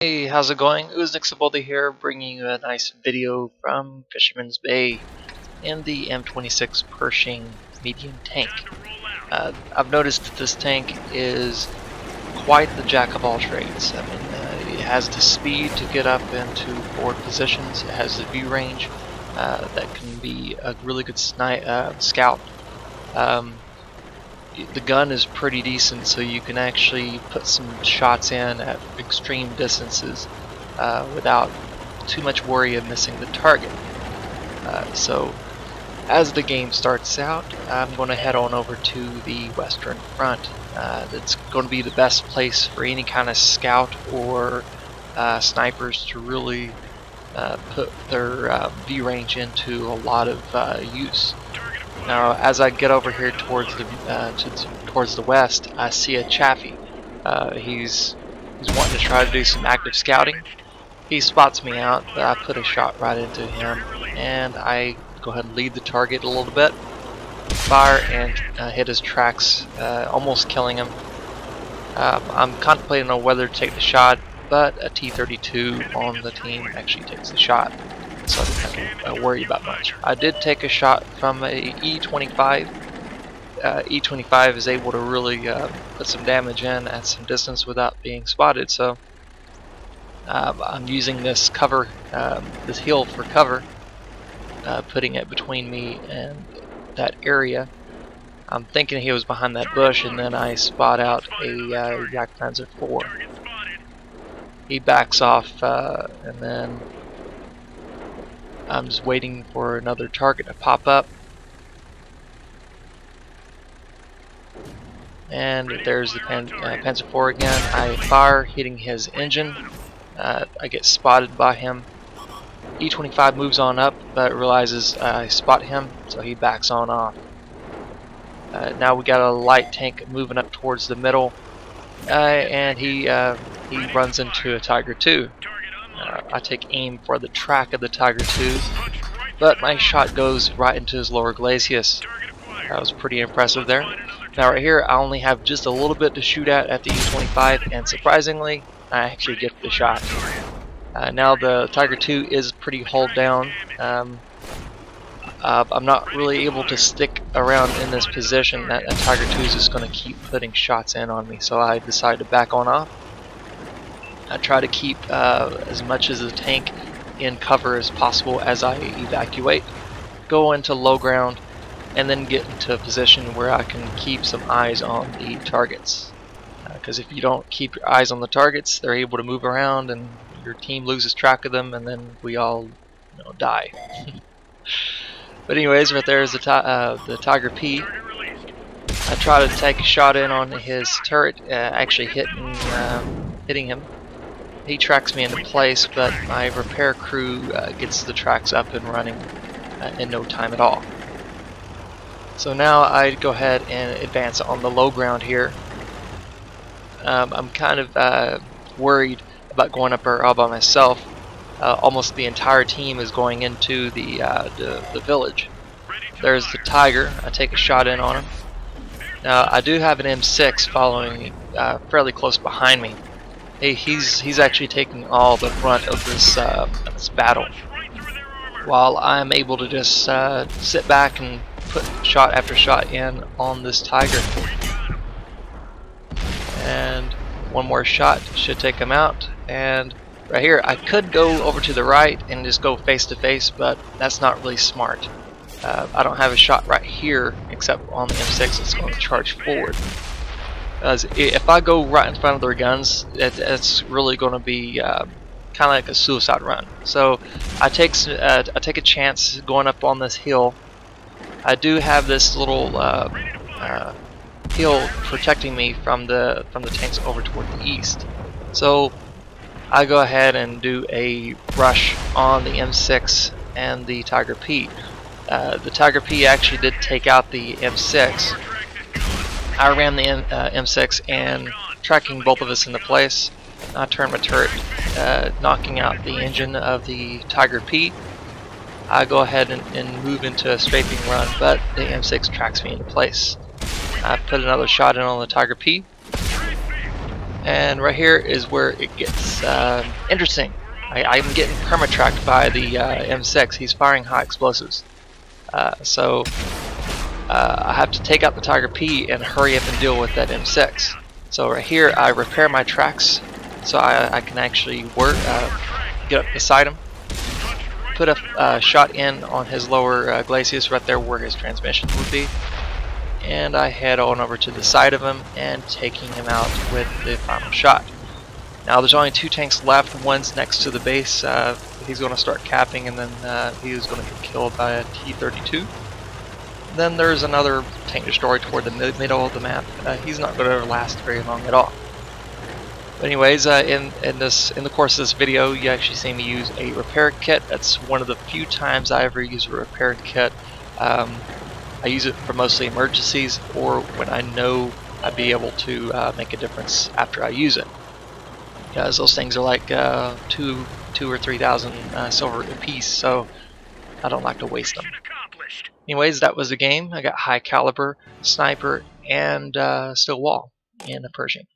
Hey, how's it going? Nick here, bringing you a nice video from Fisherman's Bay in the M26 Pershing medium tank. I've noticed that this tank is quite the jack of all trades. I mean, it has the speed to get up into forward positions. It has the view range that can be a really good scout. The gun is pretty decent, so you can actually put some shots in at extreme distances without too much worry of missing the target. So as the game starts out, I'm going to head on over to the Western Front. That's going to be the best place for any kind of scout or snipers to really put their view range into a lot of use. Now, as I get over here towards the west, I see a Chaffee. He's wanting to try to do some active scouting. He spots me out, but I put a shot right into him, and I go ahead and lead the target a little bit, fire, and hit his tracks, almost killing him. I'm contemplating on whether to take the shot, but a T-32 on the team actually takes the shot, so I don't have to worry about much. I did take a shot from a E25. E25 is able to really put some damage in at some distance without being spotted, so I'm using this cover, this hill for cover, putting it between me and that area. I'm thinking he was behind that bush, and then I spot out a Jagdpanzer IV. He backs off, and then I'm just waiting for another target to pop up. And there's the Panzer IV again. I fire, hitting his engine. I get spotted by him. E25 moves on up, but realizes I spot him, so he backs on off. Now we got a light tank moving up towards the middle, and he runs into a Tiger II. I take aim for the track of the Tiger II, but my shot goes right into his lower glacis. That was pretty impressive there. Now right here, I only have just a little bit to shoot at the E25, and surprisingly, I actually get the shot. Now the Tiger II is pretty hulled down. I'm not really able to stick around in this position. That Tiger II is just going to keep putting shots in on me, so I decide to back on off. I try to keep as much as the tank in cover as possible as I evacuate, go into low ground, and then get into a position where I can keep some eyes on the targets. Because if you don't keep your eyes on the targets, they're able to move around and your team loses track of them, and then we all die. But anyways, right there is the Tiger P. I try to take a shot in on his turret, actually hitting him. He tracks me into place, but my repair crew gets the tracks up and running in no time at all. So now I go ahead and advance on the low ground here. I'm kind of worried about going up there all by myself. Almost the entire team is going into the village. There's the Tiger. I take a shot in on him. Now I do have an M6 following me, fairly close behind me. He's actually taking all the brunt of this battle, while I'm able to just sit back and put shot after shot in on this Tiger. And one more shot should take him out. And right here, I could go over to the right and just go face to face, but that's not really smart. I don't have a shot right here except on the M6 that's going to charge forward. If I go right in front of their guns, it's really going to be kind of like a suicide run. So I take a chance going up on this hill. I do have this little hill protecting me from the tanks over toward the east. So I go ahead and do a rush on the M6 and the Tiger P. The Tiger P actually did take out the M6. I ran the M6 and tracking both of us into place. I turned my turret, knocking out the engine of the Tiger P. I go ahead and move into a strafing run, but the M6 tracks me into place. I put another shot in on the Tiger P. And right here is where it gets interesting. I'm getting perma-tracked by the M6. He's firing high explosives. So I have to take out the Tiger P and hurry up and deal with that M6. So right here I repair my tracks so I can actually get up beside him, put a shot in on his lower glacis right there where his transmission would be, and I head on over to the side of him and taking him out with the final shot. Now there's only 2 tanks left. One's next to the base. He's going to start capping, and then he's going to get killed by a T-32. Then there's another tank destroyer toward the middle of the map. He's not going to last very long at all. But anyways, in the course of this video, you actually see me use a repair kit. That's one of the few times I ever use a repair kit. I use it for mostly emergencies or when I know I'd be able to make a difference after I use it. Because those things are like 2,000 or 3,000 silver a piece, so I don't like to waste them. Anyways, that was the game. I got high caliber, sniper, and steel wall in a Pershing.